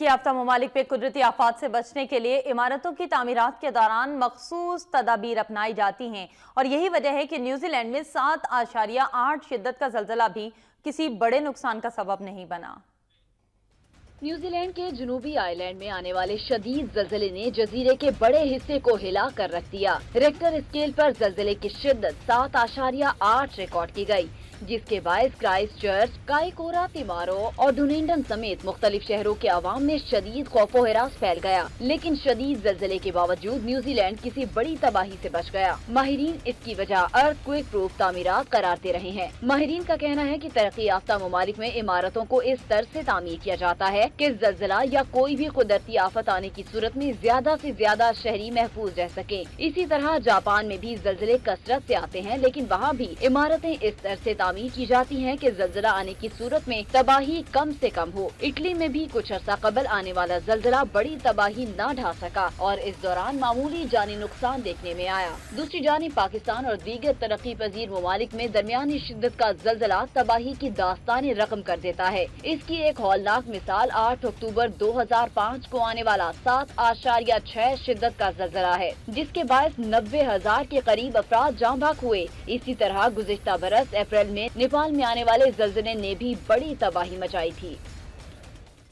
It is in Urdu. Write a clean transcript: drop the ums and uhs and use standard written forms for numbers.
یافتہ ممالک پہ قدرتی آفات سے بچنے کے لیے عمارتوں کی تعمیرات کے دوران مخصوص تدابیر اپنائی جاتی ہیں اور یہی وجہ ہے کہ نیوزی لینڈ میں 7.8 شدت کا زلزلہ بھی کسی بڑے نقصان کا سبب نہیں بنا۔ نیوزی لینڈ کے جنوبی آئی لینڈ میں آنے والے شدید زلزلے نے جزیرے کے بڑے حصے کو ہلا کر رکھ دیا۔ ریکٹر اسکیل پر زلزلے کی شدت 7.8 ریکارڈ کی گئی، جس کے باعث کرائسٹ چرچ، کائیکورا، تیمارو اور ڈونیڈن سمیت مختلف شہروں کے عوام میں شدید خوف و ہراس پھیل گیا۔ لیکن شدید زلزلے کے باوجود نیوزی لینڈ کسی بڑی تباہی سے بچ گیا۔ ماہرین اس کی وجہ ارتھ کوئک پروف تعمیرات قرار دے رہے ہیں۔ ماہرین کا کہنا ہے کہ ترقی یافتہ ممالک میں عمارتوں کو اس طرح سے تعمیر کیا جاتا ہے کہ زلزلہ یا کوئی بھی قدرتی آفت آنے کی صورت میں زیادہ سے زیادہ شہری محفوظ رہ سکیں۔ اسی طرح جاپان میں بھی زلزلے کثرت سے آتے ہیں، لیکن وہاں بھی عمارتیں اس طرح سے تعمیر کی جاتی ہیں کہ زلزلہ آنے کی صورت میں تباہی کم سے کم ہو۔ اٹلی میں بھی کچھ عرصہ قبل آنے والا زلزلہ بڑی تباہی نہ ڈھا سکا اور اس دوران معمولی جانی نقصان دیکھنے میں آیا۔ دوسری جانب پاکستان اور دیگر ترقی پذیر ممالک میں درمیانی شدت کا زلزلہ تباہی کی داستانیں رقم کر دیتا ہے۔ اس کی ایک ہولناک مثال 8 اکتوبر 2005 کو آنے والا 7.6 شدت کا زلزلہ ہے، جس کے باعث 90,000 کے قریب افراد جاں بحق ہوئے۔ اسی طرح گزشتہ برس اپریل میں نیپال میں آنے والے زلزلے نے بھی بڑی تباہی مچائی تھی۔